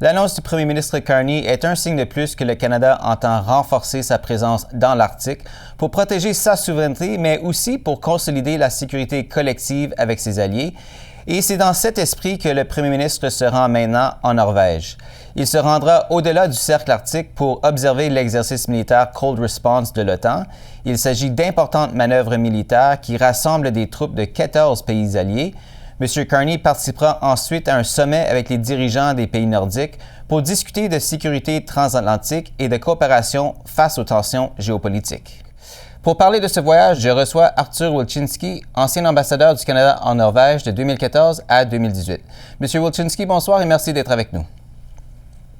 L'annonce du premier ministre Carney est un signe de plus que le Canada entend renforcer sa présence dans l'Arctique pour protéger sa souveraineté, mais aussi pour consolider la sécurité collective avec ses alliés. Et c'est dans cet esprit que le premier ministre se rend maintenant en Norvège. Il se rendra au-delà du cercle arctique pour observer l'exercice militaire Cold Response de l'OTAN. Il s'agit d'importantes manœuvres militaires qui rassemblent des troupes de 14 pays alliés. M. Carney participera ensuite à un sommet avec les dirigeants des pays nordiques pour discuter de sécurité transatlantique et de coopération face aux tensions géopolitiques. Pour parler de ce voyage, je reçois Arthur Wilczynski, ancien ambassadeur du Canada en Norvège de 2014 à 2018. Monsieur Wilczynski, bonsoir et merci d'être avec nous.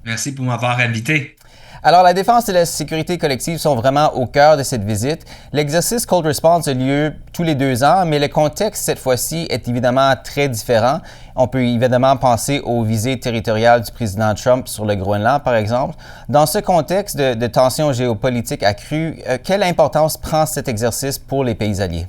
Merci pour m'avoir invité. Alors, la défense et la sécurité collective sont vraiment au cœur de cette visite. L'exercice Cold Response a lieu tous les 2 ans, mais le contexte cette fois-ci est évidemment très différent. On peut évidemment penser aux visées territoriales du président Trump sur le Groenland, par exemple. Dans ce contexte de tensions géopolitiques accrues, quelle importance prend cet exercice pour les pays alliés?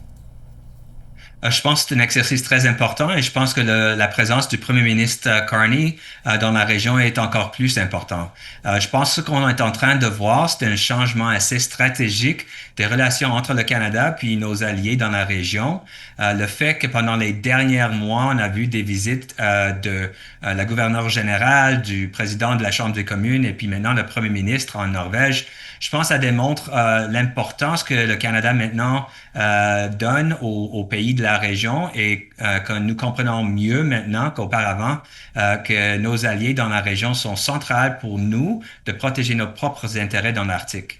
Je pense que c'est un exercice très important et je pense que la présence du premier ministre Carney dans la région est encore plus importante. Je pense que ce qu'on est en train de voir, c'est un changement assez stratégique des relations entre le Canada puis nos alliés dans la région. Le fait que pendant les derniers mois, on a vu des visites de la gouverneure générale, du président de la Chambre des communes et puis maintenant le premier ministre en Norvège, je pense que ça démontre l'importance que le Canada maintenant donne aux pays de la région et que nous comprenons mieux maintenant qu'auparavant que nos alliés dans la région sont centrales pour nous de protéger nos propres intérêts dans l'Arctique.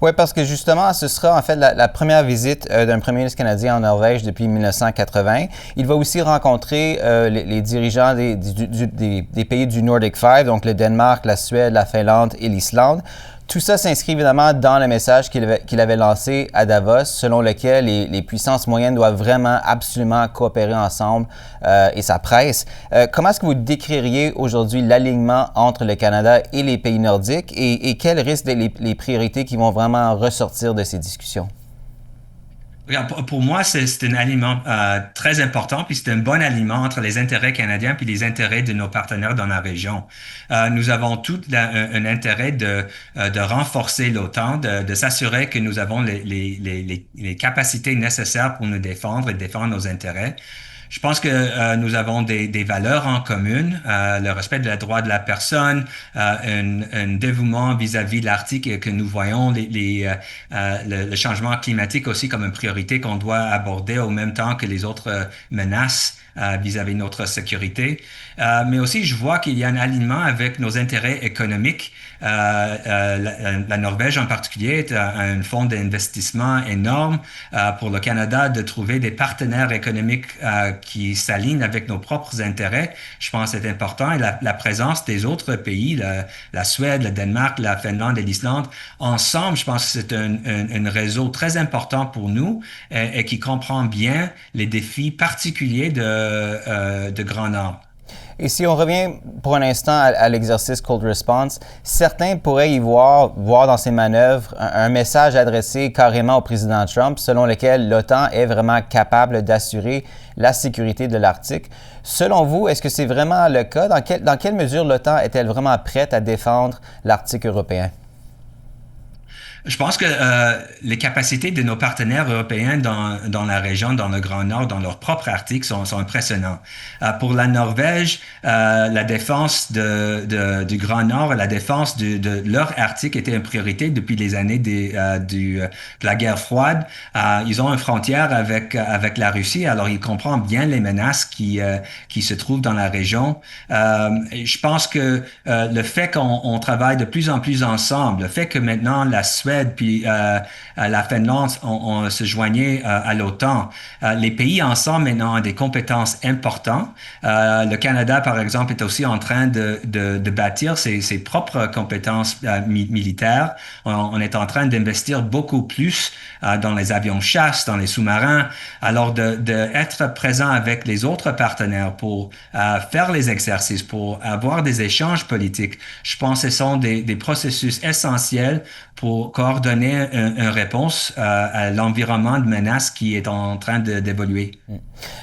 Oui, parce que justement, ce sera en fait la première visite d'un premier ministre canadien en Norvège depuis 1980. Il va aussi rencontrer les dirigeants des pays du Nordic Five, donc le Danemark, la Suède, la Finlande et l'Islande. Tout ça s'inscrit évidemment dans le message qu'il avait lancé à Davos, selon lequel les puissances moyennes doivent vraiment absolument coopérer ensemble et ça presse. Comment est-ce que vous décririez aujourd'hui l'alignement entre le Canada et les pays nordiques et quelles risquent les priorités qui vont vraiment ressortir de ces discussions? Regarde, pour moi, c'est un aliment très important, puis c'est un bon aliment entre les intérêts canadiens puis les intérêts de nos partenaires dans la région. Nous avons tout un intérêt de renforcer l'OTAN, de s'assurer que nous avons les capacités nécessaires pour nous défendre et défendre nos intérêts. Je pense que nous avons des valeurs en commun, le respect de la droit de la personne, un dévouement vis-à-vis de l'Arctique et que nous voyons le changement climatique aussi comme une priorité qu'on doit aborder au même temps que les autres menaces vis-à-vis de notre sécurité. Mais aussi, je vois qu'il y a un alignement avec nos intérêts économiques. La Norvège en particulier est un fonds d'investissement énorme pour le Canada de trouver des partenaires économiques qui s'alignent avec nos propres intérêts. Je pense que c'est important et la présence des autres pays, la Suède, le Danemark, la Finlande et l'Islande, ensemble, je pense que c'est un réseau très important pour nous et qui comprend bien les défis particuliers de Grand Nord. Et si on revient pour un instant à l'exercice Cold Response, certains pourraient y voir dans ces manœuvres un message adressé carrément au président Trump, selon lequel l'OTAN est vraiment capable d'assurer la sécurité de l'Arctique. Selon vous, est-ce que c'est vraiment le cas? Dans quelle mesure l'OTAN est-elle vraiment prête à défendre l'Arctique européen? Je pense que les capacités de nos partenaires européens dans la région, dans le Grand Nord, dans leur propre Arctique, sont impressionnants. Pour la Norvège, la défense du Grand Nord, la défense de leur Arctique était une priorité depuis les années de la guerre froide. Ils ont une frontière avec la Russie, alors ils comprennent bien les menaces qui se trouvent dans la région. Je pense que le fait qu'on travaille de plus en plus ensemble, le fait que maintenant la Suède puis la Finlande on se joignait à l'OTAN. Les pays ensemble maintenant ont des compétences importantes. Le Canada, par exemple, est aussi en train de bâtir ses propres compétences militaires. On est en train d'investir beaucoup plus dans les avions chasse, dans les sous-marins. Alors, d'être présent avec les autres partenaires pour faire les exercices, pour avoir des échanges politiques, je pense que ce sont des processus essentiels pour coordonner une réponse à l'environnement de menace qui est en train d'évoluer.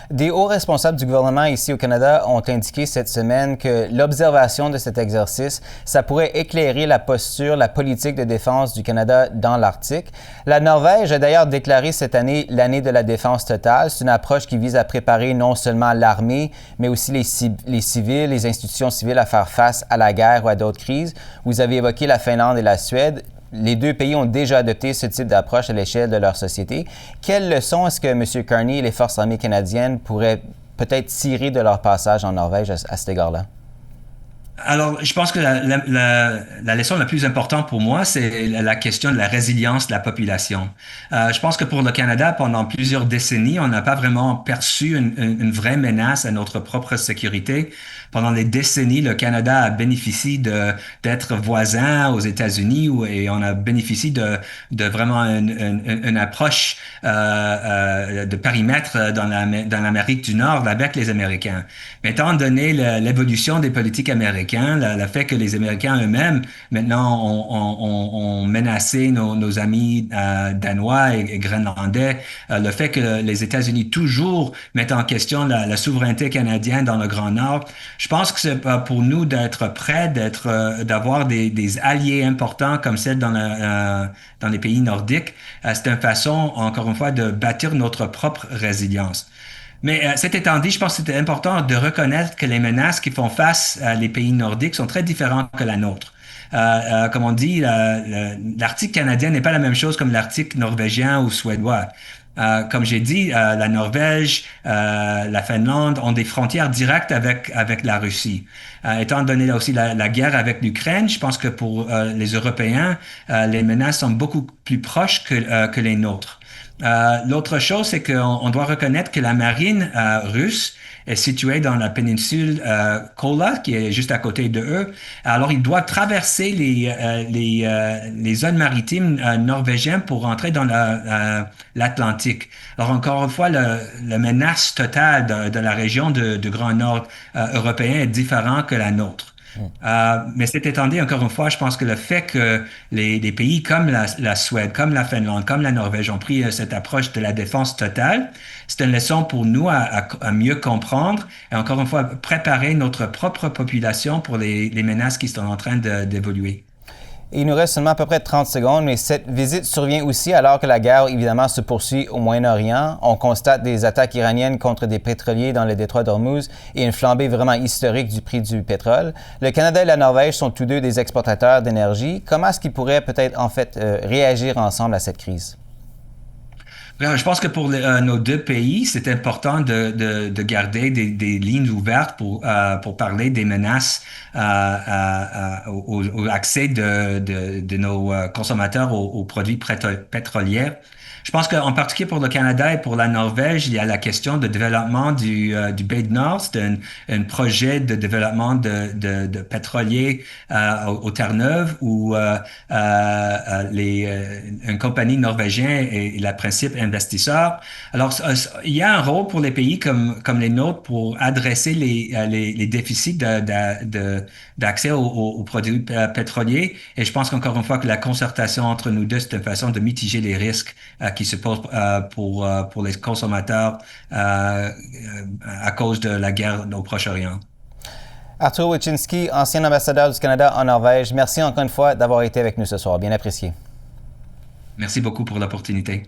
Des hauts responsables du gouvernement ici au Canada ont indiqué cette semaine que l'observation de cet exercice, ça pourrait éclairer la posture, la politique de défense du Canada dans l'Arctique. La Norvège a d'ailleurs déclaré cette année l'année de la défense totale. C'est une approche qui vise à préparer non seulement l'armée, mais aussi les civils, les institutions civiles à faire face à la guerre ou à d'autres crises. Vous avez évoqué la Finlande et la Suède. Les deux pays ont déjà adopté ce type d'approche à l'échelle de leur société. Quelles leçons est-ce que M. Carney et les Forces armées canadiennes pourraient peut-être tirer de leur passage en Norvège à cet égard-là? Alors, je pense que la leçon la plus importante pour moi, c'est la question de la résilience de la population. Je pense que pour le Canada, pendant plusieurs décennies, on n'a pas vraiment perçu une vraie menace à notre propre sécurité. Pendant des décennies, le Canada a bénéficié d'être voisin aux États-Unis et on a bénéficié de vraiment une approche de périmètre dans l'Amérique du Nord avec les Américains. Mais étant donné l'évolution des politiques américaines, le fait que les Américains eux-mêmes, maintenant, ont menacé nos amis danois et groenlandais, le fait que les États-Unis toujours mettent en question la souveraineté canadienne dans le Grand Nord, je pense que c'est pour nous d'être prêts, d'avoir des alliés importants comme celle dans les pays nordiques. C'est une façon, encore une fois, de bâtir notre propre résilience. Mais cet étant dit, je pense que c'était important de reconnaître que les menaces qui font face à les pays nordiques sont très différentes que la nôtre. Comme on dit, l'Arctique canadien n'est pas la même chose comme l'Arctique norvégien ou suédois. Comme j'ai dit, la Norvège, la Finlande ont des frontières directes avec la Russie. Étant donné là aussi la guerre avec l'Ukraine, je pense que pour les Européens, les menaces sont beaucoup plus proches que les nôtres. L'autre chose, c'est qu'on doit reconnaître que la marine russe est située dans la péninsule Kola, qui est juste à côté de eux. Alors, ils doivent traverser les zones maritimes norvégiennes pour rentrer dans l'Atlantique. Alors, encore une fois, la menace totale de la région du Grand Nord européen est différente que la nôtre. Mais cet étant dit, encore une fois, je pense que le fait que les pays comme la Suède, comme la Finlande, comme la Norvège ont pris cette approche de la défense totale, c'est une leçon pour nous à mieux comprendre et encore une fois préparer notre propre population pour les menaces qui sont en train d'évoluer. Il nous reste seulement à peu près 30 secondes, mais cette visite survient aussi alors que la guerre, évidemment, se poursuit au Moyen-Orient. On constate des attaques iraniennes contre des pétroliers dans le détroit d'Ormuz et une flambée vraiment historique du prix du pétrole. Le Canada et la Norvège sont tous deux des exportateurs d'énergie. Comment est-ce qu'ils pourraient peut-être, en fait, réagir ensemble à cette crise? Je pense que pour nos deux pays, c'est important de garder des lignes ouvertes pour parler des menaces au accès de nos consommateurs aux produits pétroliers. Je pense qu'en particulier pour le Canada et pour la Norvège, il y a la question de développement du Bay du Nord. C'est un projet de développement de pétroliers aux Terre-Neuve où une compagnie norvégienne est la principale investisseur. Alors, il y a un rôle pour les pays comme les nôtres pour adresser les déficits d'accès aux produits pétroliers. Et je pense qu'encore une fois que la concertation entre nous deux, c'est une façon de mitiger les risques qui se posent pour les consommateurs à cause de la guerre au Proche-Orient. Arthur Wyczynski, ancien ambassadeur du Canada en Norvège, merci encore une fois d'avoir été avec nous ce soir. Bien apprécié. Merci beaucoup pour l'opportunité.